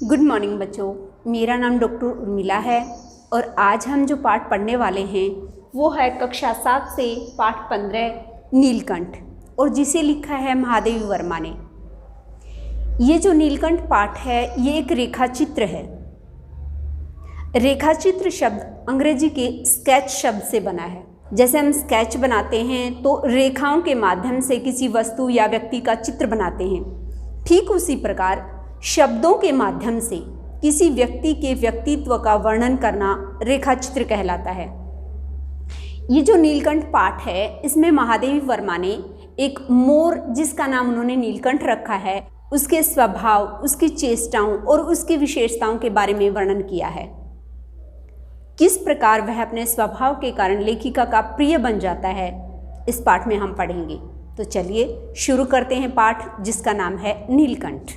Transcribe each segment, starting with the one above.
Good morning बच्चों, मेरा नाम डॉक्टर उर्मिला है और आज हम जो पाठ पढ़ने वाले हैं वो है कक्षा 7 से पाठ 15 नीलकंठ, और जिसे लिखा है महादेवी वर्मा ने। ये जो नीलकंठ पाठ है ये एक रेखा चित्र है। रेखा चित्र शब्द अंग्रेजी के स्केच शब्द से बना है। जैसे हम स्केच बनाते हैं तो रेखाओं के माध्यम से किसी वस्तु या व्यक्ति का चित्र बनाते हैं, ठीक उसी प्रकार शब्दों के माध्यम से किसी व्यक्ति के व्यक्तित्व का वर्णन करना रेखा चित्र कहलाता है। ये जो नीलकंठ पाठ है इसमें महादेवी वर्मा ने एक मोर, जिसका नाम उन्होंने नीलकंठ रखा है, उसके स्वभाव, उसकी चेष्टाओं और उसकी विशेषताओं के बारे में वर्णन किया है। किस प्रकार वह अपने स्वभाव के कारण लेखिका का प्रिय बन जाता है, इस पाठ में हम पढ़ेंगे। तो चलिए शुरू करते हैं पाठ, जिसका नाम है नीलकंठ।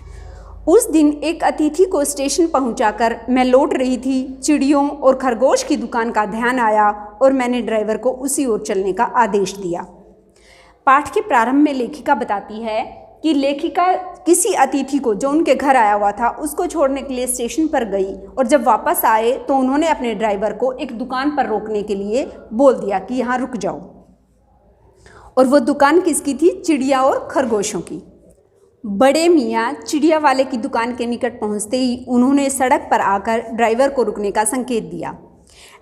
उस दिन एक अतिथि को स्टेशन पहुंचाकर मैं लौट रही थी। चिड़ियों और खरगोश की दुकान का ध्यान आया और मैंने ड्राइवर को उसी ओर चलने का आदेश दिया। पाठ के प्रारंभ में लेखिका बताती है कि लेखिका किसी अतिथि को जो उनके घर आया हुआ था उसको छोड़ने के लिए स्टेशन पर गई, और जब वापस आए तो उन्होंने अपने ड्राइवर को एक दुकान पर रोकने के लिए बोल दिया कि यहाँ रुक जाओ। और वो दुकान किसकी थी? चिड़िया और खरगोशों की। बड़े मियाँ चिड़िया वाले की दुकान के निकट पहुंचते ही उन्होंने सड़क पर आकर ड्राइवर को रुकने का संकेत दिया।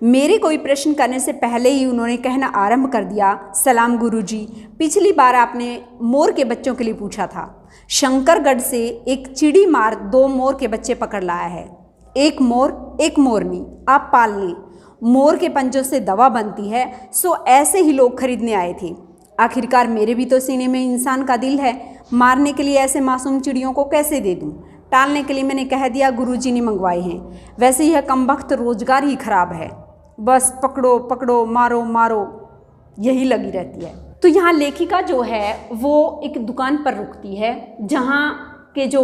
मेरे कोई प्रश्न करने से पहले ही उन्होंने कहना आरंभ कर दिया, सलाम गुरुजी, पिछली बार आपने मोर के बच्चों के लिए पूछा था। शंकरगढ़ से एक चिड़ी मार 2 मोर के बच्चे पकड़ लाया है। एक मोर एक मोरनी, आप पाल लें। मोर के पंजों से दवा बनती है, सो ऐसे ही लोग खरीदने आए थे। आखिरकार मेरे भी तो सीने में इंसान का दिल है, मारने के लिए ऐसे मासूम चिड़ियों को कैसे दे दूं? टालने के लिए मैंने कह दिया गुरुजी ने मंगवाए हैं। वैसे यह कमबख्त रोजगार ही खराब है, बस पकड़ो पकड़ो, मारो मारो, यही लगी रहती है। तो यहाँ लेखिका जो है वो एक दुकान पर रुकती है, जहाँ के जो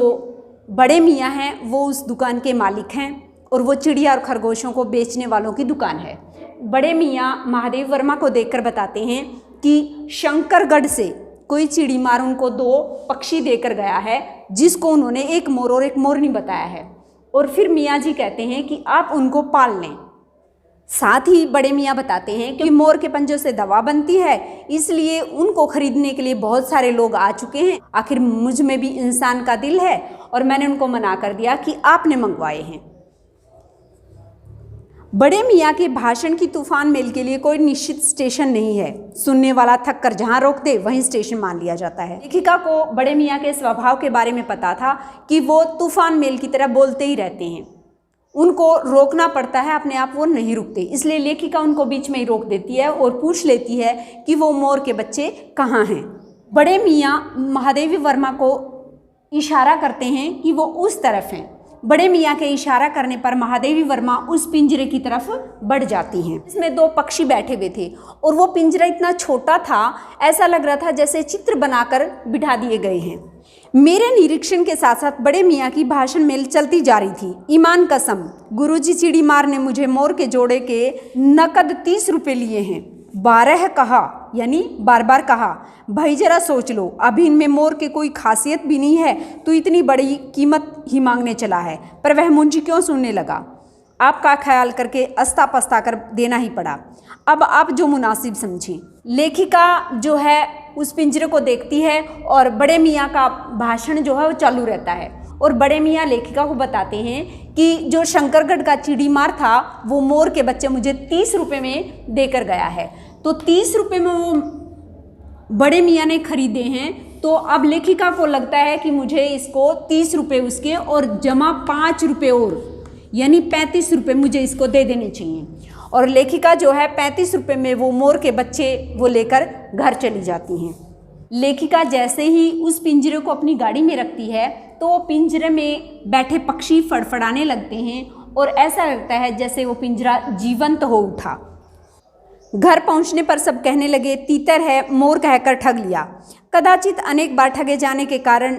बड़े मियाँ हैं वो उस दुकान के मालिक हैं, और वो चिड़िया और खरगोशों को बेचने वालों की दुकान है। बड़े मियाँ महादेवी वर्मा को देखकर बताते हैं कि शंकरगढ़ से कोई चिड़ी मार उनको 2 पक्षी देकर गया है, जिसको उन्होंने एक मोर और एक मोरनी बताया है। और फिर मियाँ जी कहते हैं कि आप उनको पाल लें। साथ ही बड़े मियाँ बताते हैं कि मोर के पंजों से दवा बनती है, इसलिए उनको खरीदने के लिए बहुत सारे लोग आ चुके हैं। आखिर मुझ में भी इंसान का दिल है और मैंने उनको मना कर दिया कि आपने मंगवाए हैं। बड़े मियाँ के भाषण की तूफान मेल के लिए कोई निश्चित स्टेशन नहीं है। सुनने वाला थक कर जहाँ रोक दे वहीं स्टेशन मान लिया जाता है। लेखिका को बड़े मियाँ के स्वभाव के बारे में पता था कि वो तूफान मेल की तरह बोलते ही रहते हैं, उनको रोकना पड़ता है, अपने आप वो नहीं रुकते। इसलिए लेखिका उनको बीच में ही रोक देती है और पूछ लेती है कि वो मोर के बच्चे कहाँ हैं। बड़े मियाँ महादेवी वर्मा को इशारा करते हैं कि वो उस तरफ हैं। बड़े मियाँ के इशारा करने पर महादेवी वर्मा उस पिंजरे की तरफ बढ़ जाती हैं। इसमें 2 पक्षी बैठे हुए थे और वो पिंजरा इतना छोटा था, ऐसा लग रहा था जैसे चित्र बनाकर बिठा दिए गए हैं। मेरे निरीक्षण के साथ साथ बड़े मियाँ की भाषण मेल चलती जा रही थी। ईमान कसम, गुरुजी चिड़ी मार ने मुझे मोर के जोड़े के नकद 30 रुपये लिए हैं। 12 कहा, यानी बार बार कहा। भाई जरा सोच लो, अभी इनमें मोर के कोई खासियत भी नहीं है तो इतनी बड़ी कीमत ही मांगने चला है। पर वह मुंशी क्यों सुनने लगा? आपका ख्याल करके अस्ता पस्ता कर देना ही पड़ा। अब आप जो मुनासिब समझें। लेखिका जो है उस पिंजरे को देखती है और बड़े मियाँ का भाषण जो है वो चालू रहता है, और बड़े मियाँ लेखिका को बताते हैं कि जो शंकरगढ़ का चिड़ी मार था वो मोर के बच्चे मुझे 30 रुपये में देकर गया है। तो 30 रुपये में वो बड़े मियाँ ने खरीदे हैं। तो अब लेखिका को लगता है कि मुझे इसको 30 रुपये उसके और जमा 5 रुपये और, यानी 35 रुपये मुझे इसको दे देने चाहिए। और लेखिका जो है 35 रुपये में वो मोर के बच्चे वो लेकर घर चली जाती हैं। लेखिका जैसे ही उस पिंजरे को अपनी गाड़ी में रखती है तो पिंजरे में बैठे पक्षी फड़फड़ाने लगते हैं और ऐसा लगता है जैसे वो पिंजरा जीवंत हो उठा। घर पहुंचने पर सब कहने लगे, तीतर है, मोर कहकर ठग लिया। कदाचित अनेक बार ठगे जाने के कारण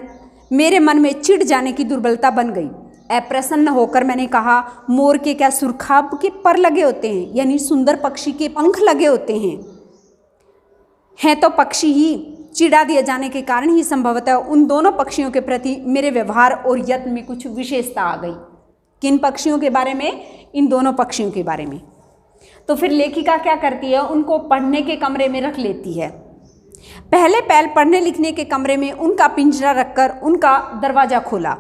मेरे मन में चिढ़ जाने की दुर्बलता बन गई। अप्रसन्न होकर मैंने कहा, मोर के क्या सुरखाब के पर लगे होते हैं, यानी सुंदर पक्षी के पंख लगे होते हैं तो पक्षी ही। चिढ़ा दिए जाने के कारण ही संभवतः उन दोनों पक्षियों के प्रति मेरे व्यवहार और यत्न में कुछ विशेषता आ गई। किन पक्षियों के बारे में? इन दोनों पक्षियों के बारे में। तो फिर लेखिका क्या करती है? उनको पढ़ने के कमरे में रख लेती है। पहले पढ़ने लिखने के कमरे में उनका पिंजरा रखकर उनका दरवाज़ा खोला।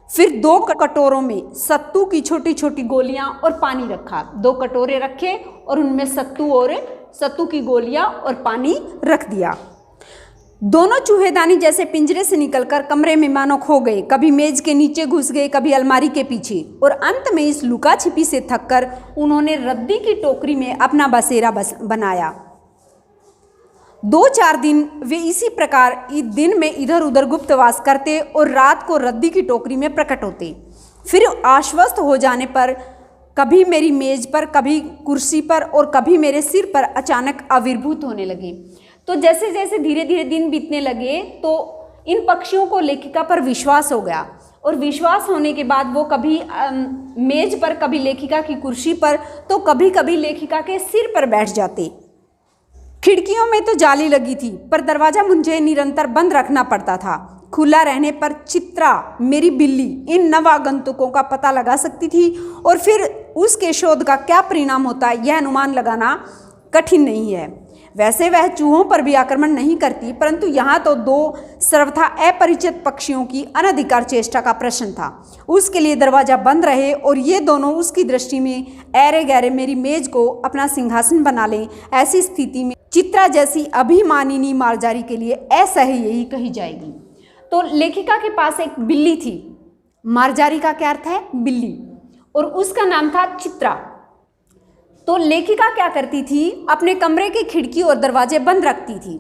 फिर 2 कटोरों में सत्तू की छोटी छोटी गोलियां और पानी रखा। 2 कटोरे रखे और उनमें सत्तू की गोलियां और पानी रख दिया। दोनों चूहेदानी जैसे पिंजरे से निकलकर कमरे में मानो खो गए, कभी मेज के नीचे घुस गए, कभी अलमारी के पीछे, और अंत में इस लुका छिपी से थककर उन्होंने रद्दी की टोकरी में अपना बसेरा बनाया। 2-4 दिन वे इसी प्रकार दिन में इधर उधर गुप्तवास करते और रात को रद्दी की टोकरी में प्रकट होते। फिर आश्वस्त हो जाने पर कभी मेरी मेज पर, कभी कुर्सी पर और कभी मेरे सिर पर अचानक आविर्भूत होने लगे। तो जैसे जैसे धीरे धीरे दिन बीतने लगे तो इन पक्षियों को लेखिका पर विश्वास हो गया, और विश्वास होने के बाद वो कभी मेज पर, कभी लेखिका की कुर्सी पर, तो कभी कभी लेखिका के सिर पर बैठ जाते। खिड़कियों में तो जाली लगी थी, पर दरवाज़ा मुझे निरंतर बंद रखना पड़ता था। खुला रहने पर चित्रा, मेरी बिल्ली, इन नवागंतुकों का पता लगा सकती थी, और फिर उसके शोध का क्या परिणाम होता है यह अनुमान लगाना कठिन नहीं है। वैसे वह चूहों पर भी आक्रमण नहीं करती, परंतु यहाँ तो 2 सर्वथा अपरिचित पक्षियों की अनधिकार चेष्टा का प्रश्न था। उसके लिए दरवाज़ा बंद रहे और ये दोनों उसकी दृष्टि में ऐरे गहरे मेरी मेज को अपना सिंहासन बना लें। ऐसी स्थिति में चित्रा जैसी अभिमानिनी मार्जारी के लिए असह्य ही कही जाएगी। तो लेखिका के पास एक बिल्ली थी। मार्जारी का क्या अर्थ है? बिल्ली। और उसका नाम था चित्रा। तो लेखिका क्या करती थी? अपने कमरे की खिड़की और दरवाजे बंद रखती थी।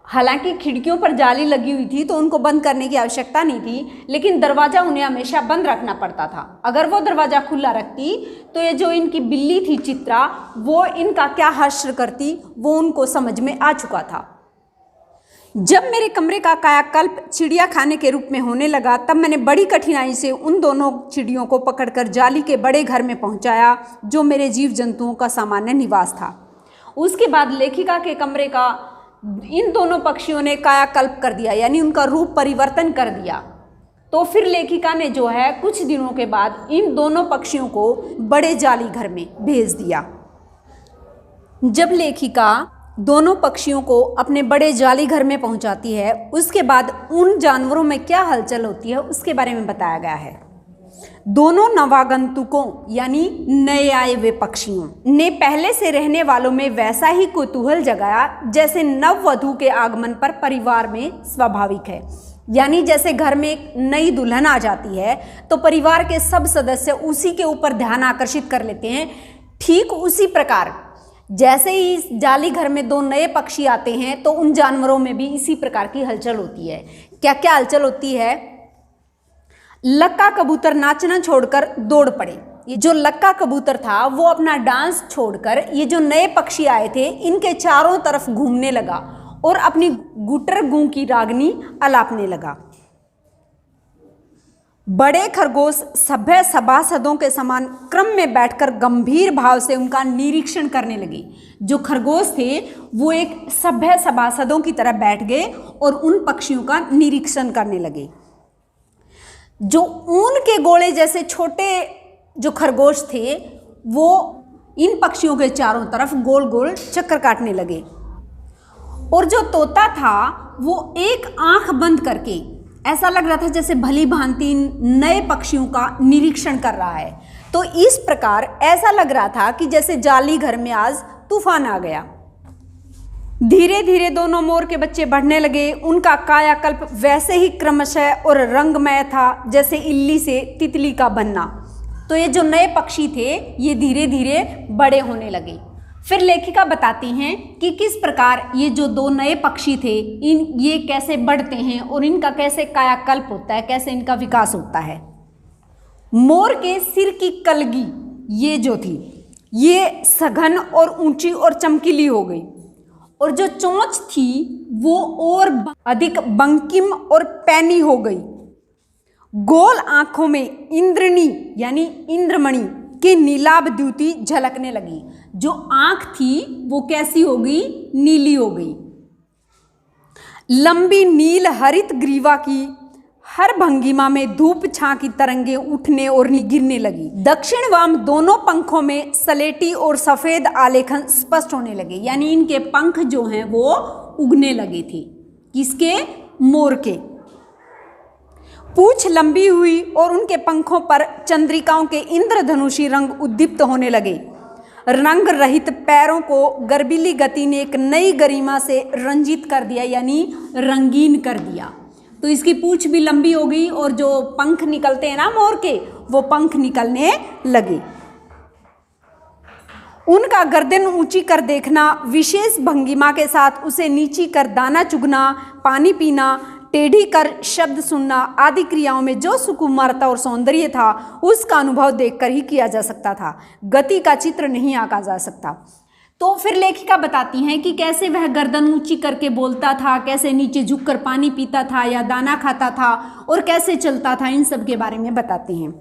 हालांकि खिड़कियों पर जाली लगी हुई थी तो उनको बंद करने की आवश्यकता नहीं थी, लेकिन दरवाज़ा उन्हें हमेशा बंद रखना पड़ता था। अगर वो दरवाज़ा खुला रखती तो ये जो इनकी बिल्ली थी चित्रा, वो इनका क्या हश्र करती वो उनको समझ में आ चुका था। जब मेरे कमरे का कायाकल्प चिड़िया खाने के रूप में होने लगा, तब मैंने बड़ी कठिनाई से उन दोनों चिड़ियों को पकड़कर जाली के बड़े घर में पहुंचाया, जो मेरे जीव जंतुओं का सामान्य निवास था। उसके बाद लेखिका के कमरे का इन दोनों पक्षियों ने कायाकल्प कर दिया, यानी उनका रूप परिवर्तन कर दिया। तो फिर लेखिका ने जो है कुछ दिनों के बाद इन दोनों पक्षियों को बड़े जाली घर में भेज दिया। जब लेखिका दोनों पक्षियों को अपने बड़े जाली घर में पहुंचाती है, उसके बाद उन जानवरों में क्या हलचल होती है उसके बारे में बताया गया है। दोनों नवागंतुकों यानी नए आए हुए पक्षियों ने पहले से रहने वालों में वैसा ही कुतूहल जगाया जैसे नववधू के आगमन पर परिवार में स्वाभाविक है। यानी जैसे घर में एक नई दुल्हन आ जाती है तो परिवार के सब सदस्य उसी के ऊपर ध्यान आकर्षित कर लेते हैं, ठीक उसी प्रकार जैसे ही इस जाली घर में 2 नए पक्षी आते हैं तो उन जानवरों में भी इसी प्रकार की हलचल होती है। क्या क्या हलचल होती है? लक्का कबूतर नाचना छोड़कर दौड़ पड़े। ये जो लक्का कबूतर था वो अपना डांस छोड़कर ये जो नए पक्षी आए थे इनके चारों तरफ घूमने लगा और अपनी गुटर गूं की रागनी अलापने लगा। बड़े खरगोश सभ्य सभासदों के समान क्रम में बैठकर गंभीर भाव से उनका निरीक्षण करने लगे। जो खरगोश थे वो एक सभ्य सभासदों की तरह बैठ गए और उन पक्षियों का निरीक्षण करने लगे। जो ऊन के गोले जैसे छोटे जो खरगोश थे वो इन पक्षियों के चारों तरफ गोल गोल चक्कर काटने लगे, और जो तोता था वो एक आंख बंद करके ऐसा लग रहा था जैसे भली भांति नए पक्षियों का निरीक्षण कर रहा है। तो इस प्रकार ऐसा लग रहा था कि जैसे जाली घर में आज तूफान आ गया। धीरे धीरे दोनों मोर के बच्चे बढ़ने लगे। उनका कायाकल्प वैसे ही क्रमशः और रंगमय था जैसे इल्ली से तितली का बनना। तो ये जो नए पक्षी थे ये धीरे धीरे बड़े होने लगे। फिर लेखिका बताती हैं कि किस प्रकार ये जो 2 नए पक्षी थे ये कैसे बढ़ते हैं और इनका कैसे कायाकल्प होता है, कैसे इनका विकास होता है। मोर के सिर की कलगी ये जो थी ये सघन और ऊंची और चमकीली हो गई, और जो चोंच थी वो और अधिक बंकिम और पैनी हो गई। गोल आंखों में इंद्रनी यानी इंद्रमणि के नीलाभ द्युति झलकने लगी। जो आंख थी वो कैसी हो गई? नीली हो गई। लंबी नील हरित ग्रीवा की हर भंगिमा में धूप छां की तरंगें उठने और गिरने लगी। दक्षिण वाम दोनों पंखों में सलेटी और सफेद आलेखन स्पष्ट होने लगे, यानी इनके पंख जो हैं वो उगने लगे थे। किसके? मोर के। पूंछ लंबी हुई और उनके पंखों पर चंद्रिकाओं के इंद्रधनुषी रंग उद्दीप्त होने लगे। रंग रहित पैरों को गर्वीली गति ने एक नई गरिमा से रंजित कर दिया, यानी रंगीन कर दिया। तो इसकी पूंछ भी लंबी हो गई और जो पंख निकलते हैं ना मोर के, वो पंख निकलने लगे। उनका गर्दन ऊंची कर देखना, विशेष भंगिमा के साथ उसे नीची कर दाना चुगना, पानी पीना, टेढ़ी कर शब्द सुनना आदि क्रियाओं में जो सुकुमारता और सौंदर्य था उसका अनुभव देखकर ही किया जा सकता था। गति का चित्र नहीं आंका जा सकता। तो फिर लेखिका बताती हैं कि कैसे वह गर्दन ऊंची करके बोलता था, कैसे नीचे झुककर पानी पीता था या दाना खाता था और कैसे चलता था, इन सब के बारे में बताते हैं।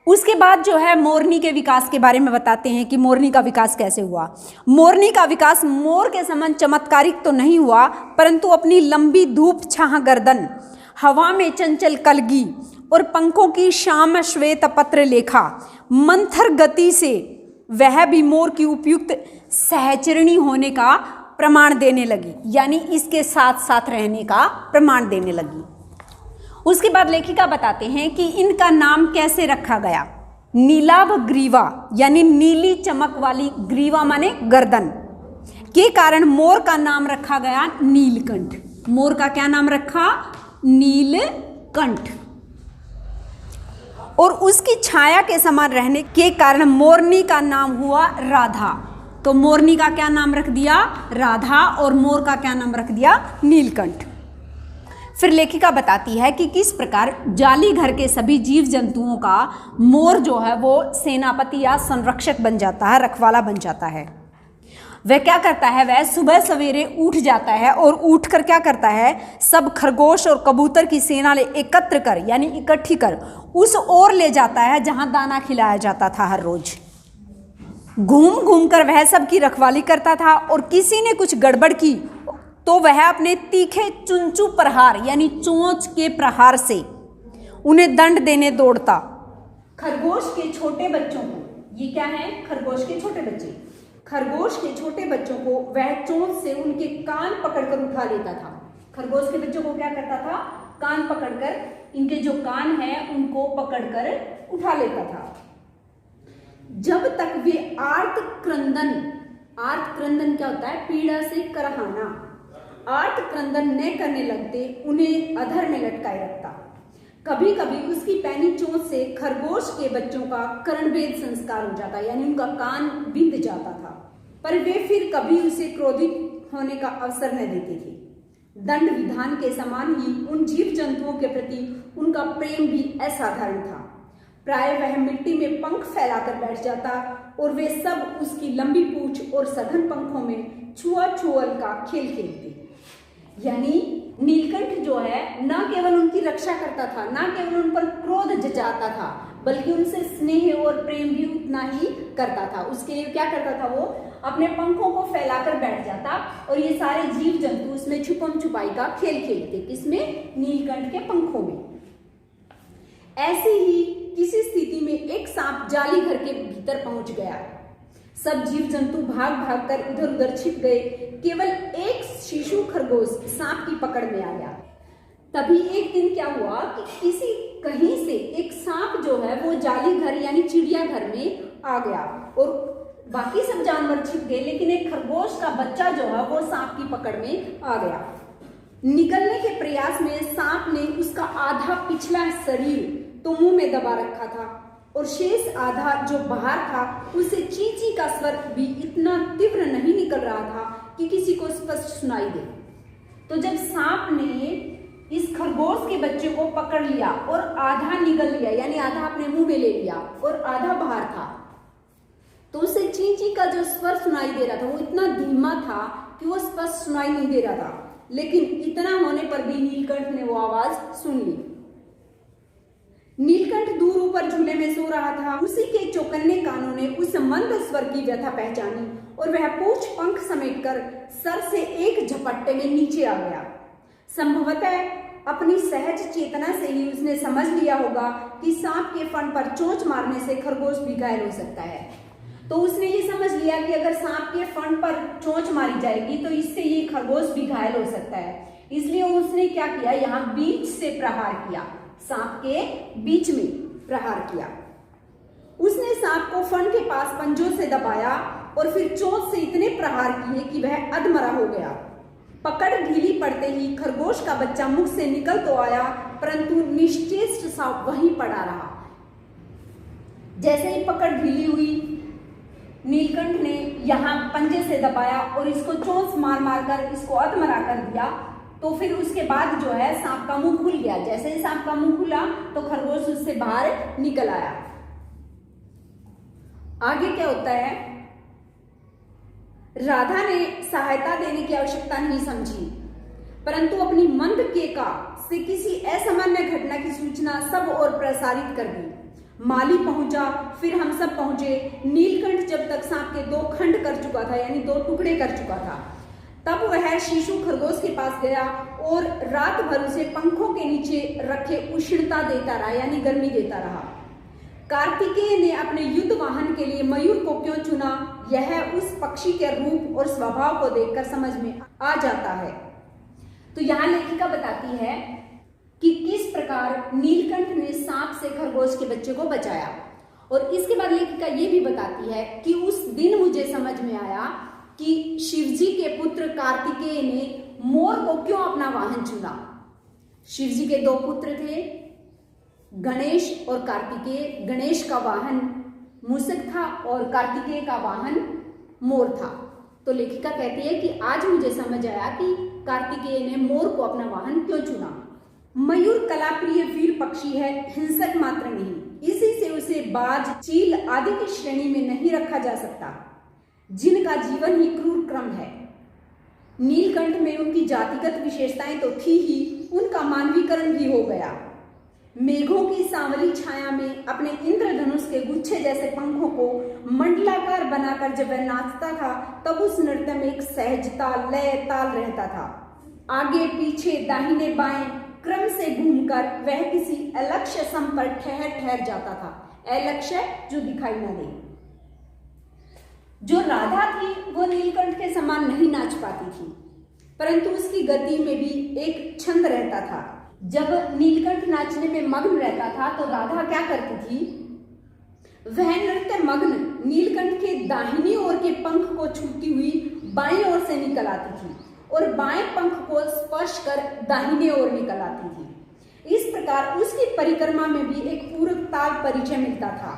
उसके बाद जो है मोरनी के विकास के बारे में बताते हैं कि मोरनी का विकास कैसे हुआ। मोरनी का विकास मोर के समान चमत्कारिक तो नहीं हुआ, परंतु अपनी लंबी धूप छाह गर्दन, हवा में चंचल कलगी और पंखों की श्याम श्वेत पत्र लेखा मंथर गति से वह भी मोर की उपयुक्त सहचरणी होने का प्रमाण देने लगी, यानी इसके साथ साथ रहने का प्रमाण देने लगी। उसके बाद लेखिका बताते हैं कि इनका नाम कैसे रखा गया। नीलाभ ग्रीवा, यानी नीली चमक वाली, ग्रीवा माने गर्दन के कारण मोर का नाम रखा गया नीलकंठ। मोर का क्या नाम रखा? नीलकंठ। और उसकी छाया के समान रहने के कारण मोरनी का नाम हुआ राधा। तो मोरनी का क्या नाम रख दिया? राधा। और मोर का क्या नाम रख दिया? नीलकंठ। फिर लेखिका बताती है कि किस प्रकार जाली घर के सभी जीव जंतुओं का मोर जो है वो सेनापति या संरक्षक बन जाता है, रखवाला बन जाता है। वह क्या करता है? वह सुबह सवेरे उठ जाता है और उठकर क्या करता है? सब खरगोश और कबूतर की सेना ले एकत्र कर, यानी इकट्ठी कर, उस ओर ले जाता है जहां दाना खिलाया जाता था हर रोज। घूम घूम कर वह सब की रखवाली करता था और किसी ने कुछ गड़बड़ की तो वह अपने तीखे चुंचू प्रहार, यानी चोंच के प्रहार से उन्हें दंड देने दौड़ता। खरगोश के छोटे बच्चों को, ये क्या है? खरगोश के छोटे बच्चे। खरगोश के छोटे बच्चों को वह चोंच से उनके कान पकड़कर उठा लेता था। खरगोश के बच्चों को क्या करता था? कान पकड़कर, इनके जो कान है उनको पकड़कर उठा लेता था। जब तक वे आर्त क्रंदन, आर्त क्रंदन क्या होता है? पीड़ा से करहाना। आर्त क्रंदन न करने लगते उन्हें अधर में लटकाए रखता। कभी कभी उसकी पैनी चोट से खरगोश के बच्चों का कर्णभेद संस्कार हो जाता, यानी उनका कान बिंद जाता था, पर वे फिर कभी उसे क्रोधित होने का अवसर न देते थे। दंड विधान के समान ही उन जीव जंतुओं के प्रति उनका प्रेम भी असाधारण था। प्राय वह मिट्टी में पंख फैलाकर बैठ जाता और वे सब उसकी लंबी पूंछ और सघन पंखों में छुआ-छुअल का खेल खेलते। यानी नीलकंठ जो है न केवल उनकी रक्षा करता था, न केवल उन पर क्रोध जताता था, बल्कि उनसे स्नेह और प्रेम भी उतना ही करता था। उसके लिए क्या करता था? वो अपने पंखों को फैलाकर बैठ जाता और ये सारे जीव जंतु उसमें छुपम छुपाई का खेल खेलते। किसमें? नीलकंठ के पंखों में। ऐसी ही किसी स्थिति में एक सांप जाली घर के भीतर पहुंच गया। सब जीव जंतु भाग भाग कर इधर उधर छिप गए। केवल एक शिशु खरगोश सांप की पकड़ में आ गया। तभी एक दिन क्या हुआ कि किसी कहीं से एक सांप जो है वो जाली घर यानी चिड़िया घर में आ गया और बाकी सब जानवर छिप गए, लेकिन एक खरगोश का बच्चा जो है वो सांप की पकड़ में आ गया। निकलने के प्रयास में सांप ने उसका आधा पिछला शरीर तो मुंह में दबा रखा था और शेष आधा जो बाहर था उसे चींची का स्वर भी इतना तीव्र नहीं निकल रहा था कि किसी को स्पष्ट सुनाई दे। तो जब सांप ने इस खरगोश के बच्चे को पकड़ लिया और आधा निगल लिया, यानी आधा अपने मुंह में ले लिया और आधा बाहर था, तो उसे चींची का जो स्वर सुनाई दे रहा था वो इतना धीमा था कि वो स्पष्ट सुनाई नहीं दे रहा था। लेकिन इतना होने पर भी नीलकंठ ने वो आवाज सुन ली। नीलकंठ दूर ऊपर झूले में सो रहा था। उसी के चौकन्ने कानों ने उस मंद स्वर की व्यथा पहचानी और वह पूंछ पंख समेटकर सर से एक झपट्टे में नीचे आ गया। संभवतः अपनी सहज चेतना से ही उसने समझ लिया होगा कि सांप के फन पर चोंच मारने से खरगोश भी घायल हो सकता है। तो उसने ये समझ लिया कि अगर सांप के फन पर चोंच मारी जाएगी तो इससे ये खरगोश भी घायल हो सकता है। इसलिए उसने क्या किया, यहाँ बीच से प्रहार किया, सांप के बीच में प्रहार किया। उसने सांप को फन के पास पंजों से दबाया और फिर चोंच से इतने प्रहार किए कि वह अधमरा हो गया। पकड़ ढीली पड़ते ही खरगोश का बच्चा मुख से निकल तो आया, परंतु निश्चेष्ट सांप वहीं पड़ा रहा। जैसे ही पकड़ ढीली हुई, नीलकंठ ने यहाँ पंजे से दबाया और इसको चोंच मार मार कर इसको अधमरा कर दिया। तो फिर उसके बाद जो है सांप का मुंह खुल गया। जैसे ही सांप का मुंह खुला तो खरगोश उससे बाहर निकल आया। आगे क्या होता है, राधा ने सहायता देने की आवश्यकता नहीं समझी, परंतु अपनी मंद केका से किसी असामान्य घटना की सूचना सब और प्रसारित कर दी। माली पहुंचा, फिर हम सब पहुंचे। नीलकंठ जब तक सांप के 2 खंड कर चुका था, यानी 2 टुकड़े कर चुका था, तब वह शिशु खरगोश के पास गया और रात भर उसे पंखों के नीचे रखे उष्णता देता रहा, यानी गर्मी देता रहा। कार्तिकेय ने अपने युद्ध वाहन के लिए मयूर को क्यों चुना, यह उस पक्षी के रूप और स्वभाव को देखकर समझ में आ जाता है। तो यहाँ लेखिका बताती है कि किस प्रकार नीलकंठ ने सांप से खरगोश के बच्चे को बचाया। और इसके बाद लेखिका ये भी बताती है कि उस दिन मुझे समझ में आया कि शिवजी के पुत्र कार्तिकेय ने मोर को क्यों अपना वाहन चुना। शिवजी के 2 पुत्र थे, गणेश और कार्तिकेय। गणेश का वाहन मूषक था और कार्तिकेय का वाहन मोर था। तो लेखिका कहती है कि आज मुझे समझ आया कि कार्तिकेय ने मोर को अपना वाहन क्यों चुना। मयूर कलाप्रिय वीर पक्षी है, हिंसक मात्र नहीं। इसी से उसे बाज, चील आदि की श्रेणी में नहीं रखा जा सकता, जिनका जीवन ही क्रूर क्रम है। नीलकंठ में उनकी जातिगत विशेषताएं तो थी ही, उनका मानवीकरण भी हो गया। मेघों की सांवली छाया में अपने इंद्रधनुष के गुच्छे जैसे पंखों को मंडलाकार बनाकर जब वह नाचता था, तब उस नृत्य में एक सहजता, लय, ताल रहता था। आगे पीछे, दाहिने बाएं क्रम से घूमकर वह किसी अलक्ष्य सम पर ठहर जाता था। अलक्ष्य जो दिखाई न दे। जो राधा थी वो नीलकंठ के समान नहीं नाच पाती थी, परंतु उसकी गति में भी एक छंद रहता था। जब नीलकंठ नाचने में मग्न रहता था तो राधा क्या करती थी, वह नृत्य मग्न नीलकंठ के दाहिनी ओर के पंख को छूती हुई बाईं ओर से निकल आती थी और बाएं पंख को स्पर्श कर दाहिने ओर निकल आती थी। इस प्रकार उसकी परिक्रमा में भी एक पूरक ताल परिचय मिलता था।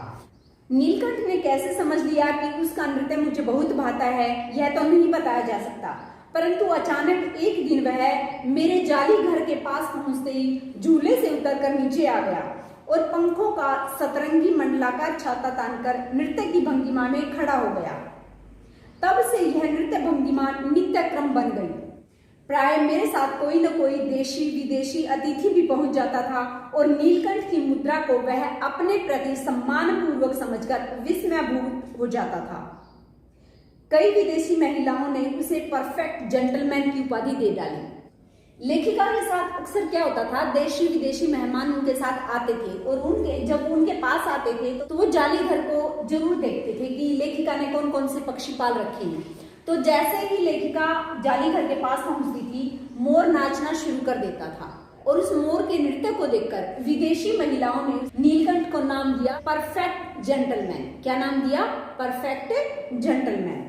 नीलकंठ ने कैसे समझ लिया कि उसका नृत्य मुझे बहुत भाता है, यह तो नहीं बताया जा सकता, परंतु अचानक एक दिन वह मेरे जाली घर के पास पहुंचते ही झूले से उतरकर नीचे आ गया और पंखों का सतरंगी मंडलाकार छाता तानकर नृत्य की भंगिमा में खड़ा हो गया। तब से यह नृत्य भंगिमा नित्य क्रम बन गई। प्राय मेरे साथ कोई न कोई देशी विदेशी अतिथि भी पहुंच जाता था और नीलकंठ की मुद्रा को वह अपने प्रति सम्मान पूर्वक समझकर विस्मयभूत हो जाता था। कई विदेशी महिलाओं ने उसे परफेक्ट जेंटलमैन की उपाधि दे डाली। लेखिका के साथ अक्सर क्या होता था, देशी विदेशी मेहमान उनके साथ आते थे और जब उनके पास आते थे तो वो जाली घर को जरूर देखते थे कि लेखिका ने कौन कौन से पक्षी पाल रखे हैं। तो जैसे ही लेखिका जाली घर के पास पहुंचती थी, मोर नाचना शुरू कर देता था और उस मोर के नृत्य को देखकर विदेशी महिलाओं ने नीलकंठ को नाम दिया परफेक्ट जेंटलमैन। क्या नाम दिया? Perfect gentleman.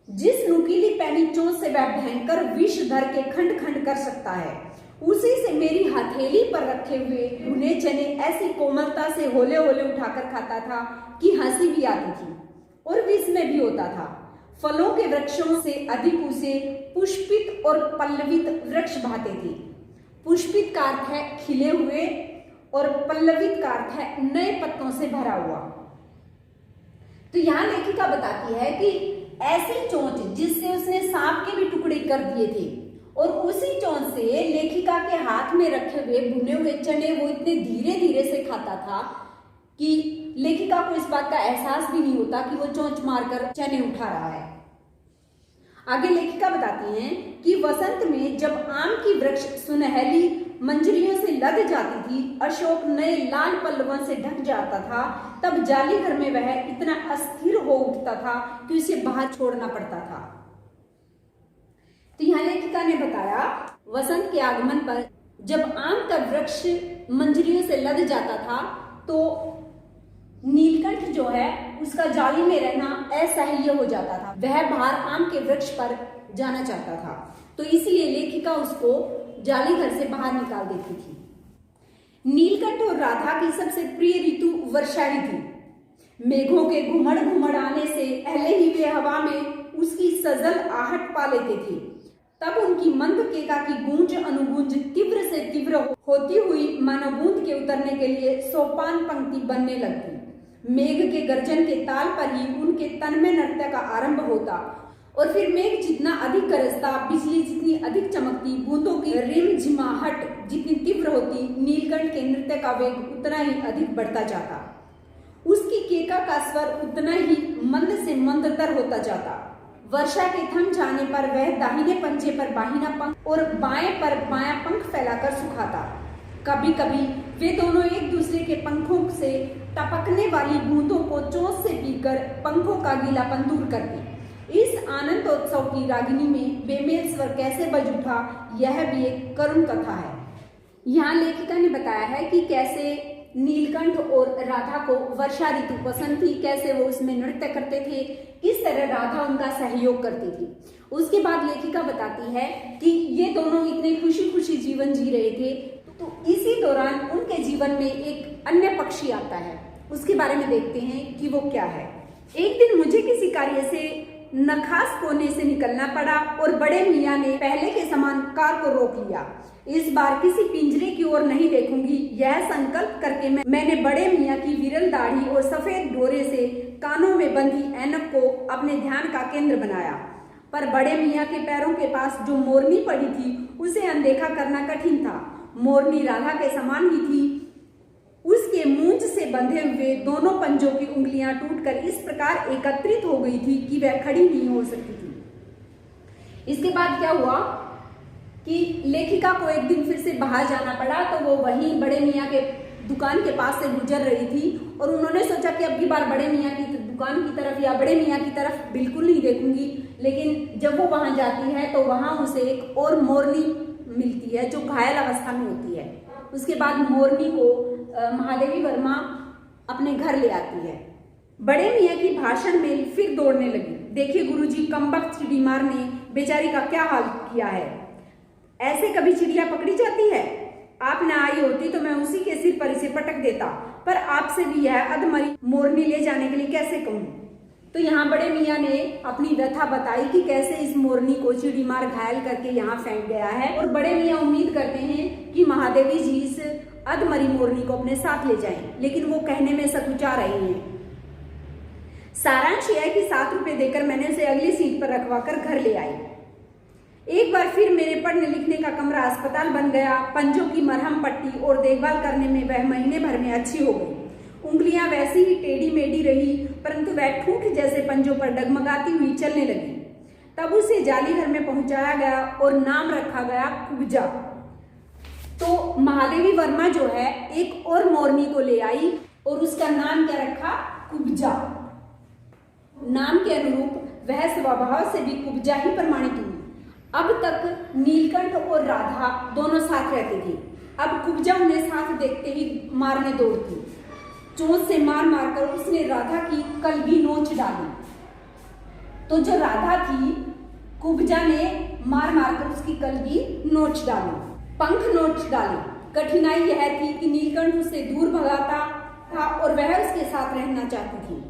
जिस नुकीली पैनी चोंच से वह भयंकर विष धर के खंड खंड कर सकता है, उसी से मेरी हथेली पर रखे हुए भुने चने ऐसी कोमलता से होले होले उठाकर खाता था कि हंसी भी आती थी और विस्मय भी होता था। फलों के वृक्षों से अधिक उसे पुष्पित और पल्लवित वृक्ष भाते थे। पुष्पित का अर्थ है खिले हुए और पल्लवित का अर्थ है नए पत्तों से भरा हुआ। तो यहाँ लेखिका बताती है कि ऐसी चोंच जिससे उसने सांप के भी टुकड़े कर दिए थे और उसी चोंच से लेखिका के हाथ में रखे हुए भुने हुए चने वो इतने धीरे धीरे से खाता था कि लेखिका को इस बात का एहसास भी नहीं होता कि वो चोंच मारकर चने उठा रहा है। आगे लेखिका बताती हैं कि वसंत में जब आम की वृक्ष सुनहली मंजरियों से लद जाती थी, अशोक नए लाल पल्लवों से ढक जाता था, तब जाली घर में वह इतना अस्थिर हो उठता था कि उसे बाहर छोड़ना पड़ता था। तो यहाँ लेखिका ने बताया वसंत के आगमन पर जब आम का वृक्ष मंजरियों से लद जाता था तो नीलकंठ जो है उसका जाली में रहना असह्य हो जाता था। वह बाहर आम के वृक्ष पर जाना चाहता था, तो इसलिए लेखिका उसको जाली घर से बाहर निकाल देती थी। नीलकंठ और राधा की सबसे प्रिय ऋतु वर्षा ही थी। मेघों के घुमड़ घुमड़ आने से पहले ही वे हवा में उसकी सजल आहट पा लेते थे। तब उनकी मंद केका की गूंज अनुगूंज तीव्र से तीव्र होती हुई मानो बूंद के उतरने के लिए सोपान पंक्ति बनने लगती। मेघ के गर्जन के ताल पर ही उनके तन में नृत्य का आरंभ होता और फिर मेघ जितना अधिक गरजता, बिजली जितनी अधिक चमकती, बूंदों की रिमझिमाहट जितनी तीव्र होती, नीलकंठ के नृत्य का वेग उतना ही अधिक बढ़ता जाता। उसकी केका का स्वर उतना ही मंद से मंदतर होता जाता। वर्षा के थम जाने पर वह दाहिने पंजे पर बाहिना पंख और बाएं पर बायां पंख फैलाकर सुखाता। कभी कभी वे दोनों एक दूसरे के पंखों से टपकने वाली बूंदों को चोंच से पीकर पंखों का गीलापन दूर करती। इस आनंदोत्सव की रागिनी में बेमेल स्वर कैसे बज उठा, यह भी एक करुण कथा है। यहाँ लेखिका ने बताया है कि कैसे नीलकंठ और राधा को वर्षा ऋतु पसंद थी, कैसे वो उसमें नृत्य करते थे, किस तरह राधा उनका सहयोग करती थी। उसके बाद लेखिका बताती है कि ये दोनों इतने खुशी खुशी जीवन जी रहे थे, तो इसी दौरान उनके जीवन में एक अन्य पक्षी आता है। उसके बारे में देखते हैं कि वो क्या है। एक दिन मुझे किसी कार्य से नखास कोने से निकलना पड़ा और बड़े मियाँ ने पहले के समान कार को रोक लिया। इस बार किसी पिंजरे की ओर नहीं देखूंगी, यह संकल्प करके मैंने बड़े मियाँ की विरल दाढ़ी और सफेद डोरे से कानों में बंधी ऐनक को अपने ध्यान का केंद्र बनाया। पर बड़े मियाँ के पैरों के पास जो मोरनी पड़ी थी उसे अनदेखा करना कठिन था। मोरनी राधा के समान ही थी। उसके मूंछ से बंधे हुए दोनों पंजों की उंगलियां टूटकर इस प्रकार एकत्रित हो गई थी कि वह खड़ी नहीं हो सकती थी। इसके बाद क्या हुआ कि लेखिका को एक दिन फिर से बाहर जाना पड़ा, तो वो वहीं बड़े मियाँ के दुकान के पास से गुजर रही थी और उन्होंने सोचा कि अब की बार बड़े मियाँ की दुकान की तरफ या बड़े मियाँ की तरफ बिल्कुल नहीं देखूंगी। लेकिन जब वो वहां जाती है तो वहां उसे एक और मोरनी मिलती है जो घायल अवस्था में होती है। उसके बाद मोरनी को महादेवी वर्मा अपने घर ले आती है। बड़े मियाँ की भाषण में फिर दौड़ने लगी। देखिए गुरुजी, कमबख्त चिड़ीमार ने बेचारी का क्या हाल किया है। ऐसे कभी चिड़िया पकड़ी जाती है? आप न आई होती तो मैं उसी के सिर पर इसे पटक देता, पर आपसे भी यह अधमरी मोरनी ले जाने के लिए कैसे कहूँ। तो यहाँ बड़े मियाँ ने अपनी व्यथा बताई कि कैसे इस मोरनी को चिड़ीमार घायल करके यहाँ फेंक गया है, और बड़े मियाँ उम्मीद करते हैं कि महादेवी जी इस अधमरी मोरनी को अपने साथ ले जाएं, लेकिन वो कहने में सकुचा रही हैं। सारांश यह है कि 7 रुपए देकर मैंने उसे अगली सीट पर रखवाकर घर ले आई। एक बार फिर मेरे पढ़ने लिखने का कमरा अस्पताल बन गया। पंजों की मरहम पट्टी और देखभाल करने में वह महीने भर में अच्छी हो गई। उंगलियां वैसी ही टेढ़ी मेढ़ी रही, परंतु वह ठूठ जैसे पंजों पर डगमगाती हुई चलने लगी। तब उसे जाली घर में पहुंचाया गया और नाम रखा गया कुब्जा। तो महादेवी वर्मा जो है एक और मोरनी को ले आई और उसका नाम क्या रखा? कुब्जा। नाम के अनुरूप वह स्वभाव से भी कुब्जा ही प्रमाणित हुई। अब तक नीलकंठ और राधा दोनों साथ रहते थे। अब कुब्जा उन्हें साथ देखते ही मारने दौड़ती। चोंच से मार मारकर उसने राधा की कलगी नोच डाली। तो जो राधा थी, कुब्जा ने मार मारकर उसकी कलगी नोच डाली, पंख नोच डाले। कठिनाई यह थी कि नीलकंठ उसे दूर भगाता था और वह उसके साथ रहना चाहती थी।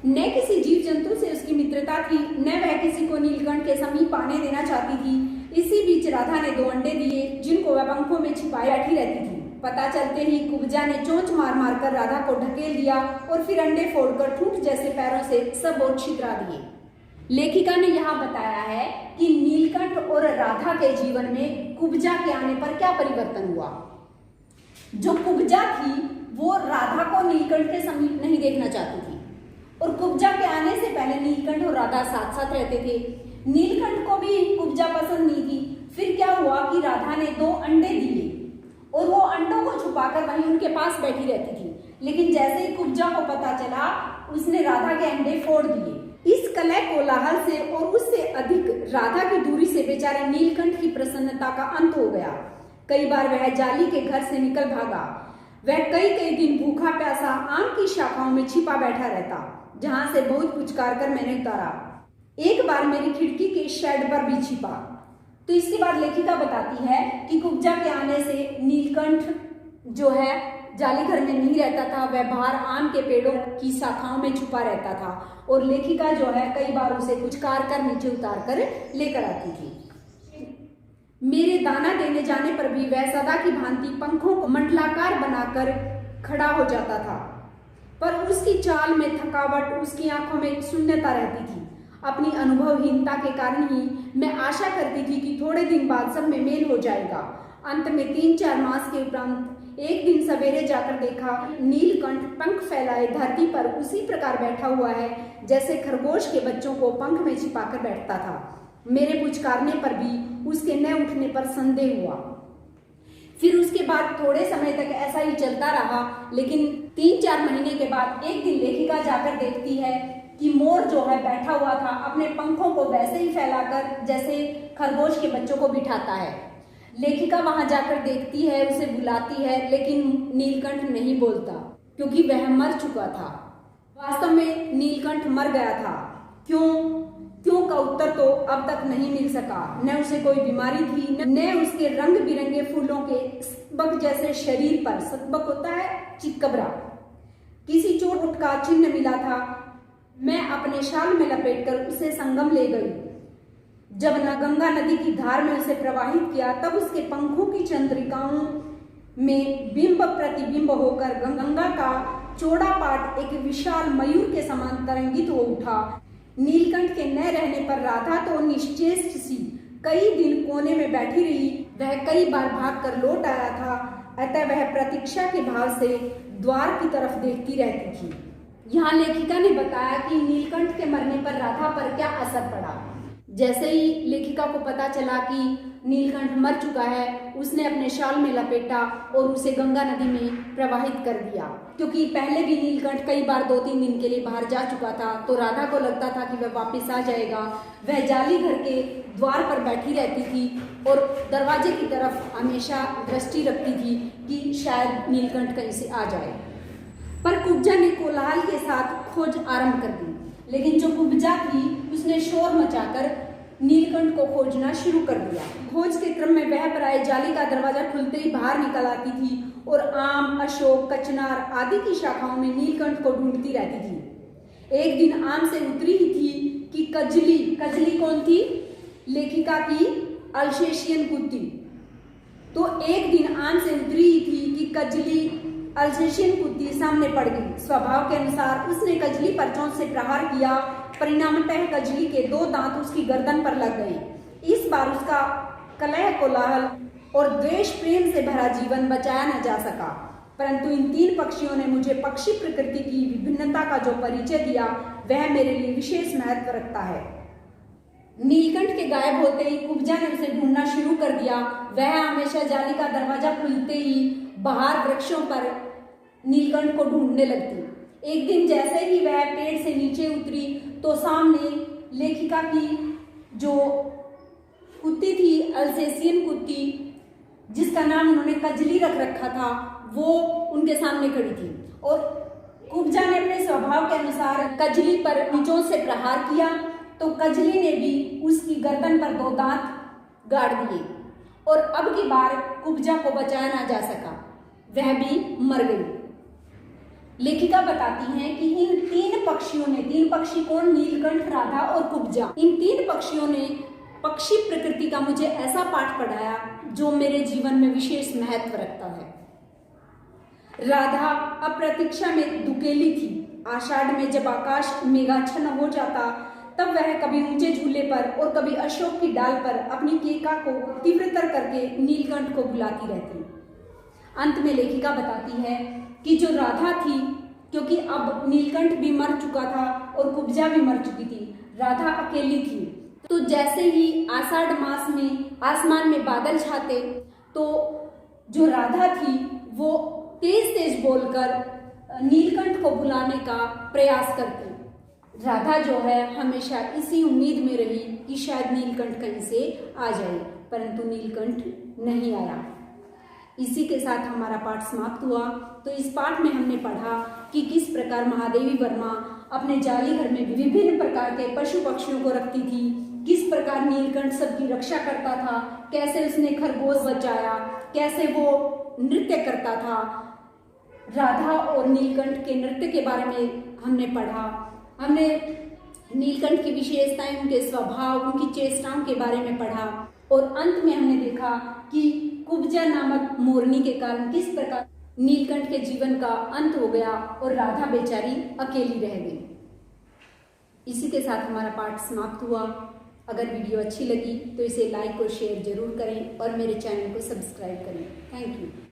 न किसी जीव जंतु से उसकी मित्रता थी, न वह किसी को नीलकंठ के समीप आने देना चाहती थी। इसी बीच राधा ने 2 अंडे दिए जिनको वह पंखों में छिपाए बैठी रहती थी। पता चलते ही कुब्जा ने चोंच मार मार कर राधा को ढकेल दिया और फिर अंडे फोड़कर ठूठ जैसे पैरों से सब ओर छितरा दिए। लेखिका ने यहाँ बताया है कि नीलकंठ और राधा के जीवन में कुब्जा के आने पर क्या परिवर्तन हुआ। जो कुब्जा थी वो राधा को नीलकंठ के समीप नहीं देखना चाहती थी, और कुब्जा के आने से पहले नीलकंठ और राधा साथ साथ रहते थे। नीलकंठ को भी कुब्जा पसंद नहीं थी। फिर क्या हुआ कि राधा ने 2 अंडे दिए और वो अंडों को छुपाकर वहीं उनके पास बैठी रहती थी। लेकिन जैसे ही कुब्जा को पता चला, उसने राधा के अंडे फोड़ दिए। इस कलह कोलाहल से और उससे अधिक राधा की दूरी से बेचारे नीलकंठ की प्रसन्नता का अंत हो गया। कई बार वह जाली के घर से निकल भागा। वह कई कई दिन भूखा प्यासा आम की शाखाओं में छिपा बैठा रहता, जहां से बहुत पुचकार कर मैंने उतारा। एक बार मेरी खिड़की के शेड पर भी छिपा। तो इसके बाद लेखिका बताती है कि कुब्जा के आने से नीलकंठ जो है जाली घर में नहीं रहता था, वह बाहर आम के पेड़ों की शाखाओं में छुपा रहता था और लेखिका जो है कई बार उसे पुचकार कर नीचे उतार कर लेकर आती थी। मेरे दाना देने जाने पर भी वह सदा की भांति पंखों को मंडलाकार बनाकर खड़ा हो जाता था, पर उसकी चाल में थकावट, उसकी आंखों में शून्यता रहती थी। अपनी अनुभवहीनता के कारण ही मैं आशा करती थी कि थोड़े दिन बाद सब में मेल हो जाएगा। अंत में 3-4 मास के उपरांत एक दिन सवेरे जाकर देखा, नीलकंठ पंख फैलाए धरती पर उसी प्रकार बैठा हुआ है जैसे खरगोश के बच्चों को पंख में छिपाकर बैठता था। मेरे पुचकारने पर भी उसके न उठने पर संदेह हुआ। फिर उसके बाद थोड़े समय तक ऐसा ही चलता रहा, लेकिन 3-4 महीने के बाद एक दिन लेखिका जाकर देखती है कि मोर जो है बैठा हुआ था, अपने पंखों को वैसे ही फैलाकर जैसे खरगोश के बच्चों को बिठाता है। लेखिका वहां जाकर देखती है, उसे बुलाती है, लेकिन नीलकंठ नहीं बोलता क्योंकि वह मर चुका था। वास्तव में नीलकंठ मर गया था। क्यों का उत्तर तो अब तक नहीं मिल सका। न उसे कोई बीमारी थी, न उसके रंग बिरंगे फूलों के सबक जैसे शरीर पर, सबक होता है चितकबरा, किसी चोट का चिन्ह मिला था। मैं अपने शाल में लपेटकर उसे संगम ले गई। जब न गंगा नदी की धार में उसे प्रवाहित किया, तब उसके पंखों की चंद्रिकाओं में बिंब प्रतिबिंब होकर गंगा का चौड़ा पाट एक विशाल मयूर के समान तरंगित हो उठा। नीलकंठ के न रहने पर राधा तो निश्चेष्ट सी कई दिन कोने में बैठी रही। वह कई बार भागकर लौट आया था, अतः वह प्रतीक्षा के भाव से द्वार की तरफ देखती रहती थी। यहाँ लेखिका ने बताया कि नीलकंठ के मरने पर राधा पर क्या असर पड़ा। जैसे ही लेखिका को पता चला कि नीलकंठ मर चुका है, उसने अपने शाल में लपेटा और उसे गंगा नदी में प्रवाहित कर दिया। क्योंकि पहले भी नीलकंठ कई बार 2-3 दिन के लिए बाहर जा चुका था, तो राधा को लगता था कि वह वापस आ जाएगा। वह जाली घर के द्वार पर बैठी रहती थी और दरवाजे की तरफ हमेशा दृष्टि रखती थी कि शायद नीलकंठ कहीं से आ जाए। पर कुब्जा ने कोलाहल के साथ खोज आरंभ कर दी। लेकिन जो कुब्जा थी, उसने शोर मचाकर नीलकंठ को खोजना शुरू कर दिया। खोज के क्रम में वह प्राय जाली का दरवाजा खुलते ही बाहर निकल आती थी और आम, अशोक, कचनार आदि की शाखाओं में नीलकंठ को ढूंढती रहती थी। एक दिन आम से उतरी ही थी कि कजली कौन थी? लेखिका की अल्सेशियन कुत्ती। तो एक दिन आम से उतरी ही थी कि कजली अल्सेशियन कुत्ती सामने पड़ गई। स्वभाव के अनुसार उसने कजली पर चोंच से प्रहार किया। परिणामतः कजली के 2 दांत उसकी गर्दन पर लग गए। इस बार उसका कलह, कोलाहल और द्वेष प्रेम से भरा जीवन बचाया न जा सका। परंतु इन 3 पक्षियों ने मुझे पक्षी प्रकृति की विभिन्नता का जो परिचय दिया, वह मेरे लिए विशेष महत्व रखता है। नीलकंठ के गायब होते ही कुब्जा ने उसे ढूंढना शुरू कर दिया। वह हमेशा जाली का दरवाजा खुलते ही बाहर वृक्षों पर नीलकंठ को ढूंढने लगती। एक दिन जैसे ही वह पेड़ से नीचे उतरी, तो सामने लेखिका की जो कुत्ती थी, अल्सेशियन कुत्ती, जिसका नाम उन्होंने कजली रख रखा था, वो उनके सामने खड़ी थी। और कुब्जा ने अपने स्वभाव के अनुसार कजली पर निचों से प्रहार किया, तो कजली ने भी उसकी गर्दन पर 2 दांत गाड़ दिए और अब की बार कुब्जा को बचाया ना जा सका, वह भी मर गई। लेखिका बताती हैं कि इन 3 पक्षियों ने, 3 पक्षी कौन? नीलकंठ, राधा और कुब्जा। इन 3 पक्षियों ने पक्षी प्रकृति का मुझे ऐसा पाठ पढ़ाया जो मेरे जीवन में विशेष महत्व रखता है। राधा अब प्रतीक्षा में दुकेली थी। आषाढ़ में जब आकाश मेघाच्छन्न हो जाता, तब वह कभी ऊंचे झूले पर और कभी अशोक की डाल पर अपनी केका को तीव्रतर करके नीलकंठ को बुलाती रहती। अंत में लेखिका बताती है कि जो राधा थी, क्योंकि अब नीलकंठ भी मर चुका था और कुब्जा भी मर चुकी थी, राधा अकेली थी, तो जैसे ही आषाढ़ मास में आसमान में बादल छाते तो जो राधा थी वो तेज तेज बोलकर नीलकंठ को बुलाने का प्रयास करती। राधा जो है हमेशा इसी उम्मीद में रही कि शायद नीलकंठ कहीं से आ जाए, परंतु नीलकंठ नहीं आया। इसी के साथ हमारा पाठ समाप्त हुआ। तो इस पाठ में हमने पढ़ा कि किस प्रकार महादेवी वर्मा अपने जाली घर में विभिन्न प्रकार के पशु पक्षियों को रखती थी, किस प्रकार नीलकंठ सबकी रक्षा करता था, कैसे उसने खरगोश बचाया, कैसे वो नृत्य करता था। राधा और नीलकंठ के नृत्य के बारे में हमने पढ़ा। हमने नीलकंठ की विशेषताएं, उनके स्वभाव, उनकी चेष्टाओं के बारे में पढ़ा और अंत में हमने देखा कि कुब्जा नामक मोरनी के कारण किस प्रकार नीलकंठ के जीवन का अंत हो गया और राधा बेचारी अकेली रह गई। इसी के साथ हमारा पाठ समाप्त हुआ। अगर वीडियो अच्छी लगी तो इसे लाइक और शेयर जरूर करें और मेरे चैनल को सब्सक्राइब करें। Thank you.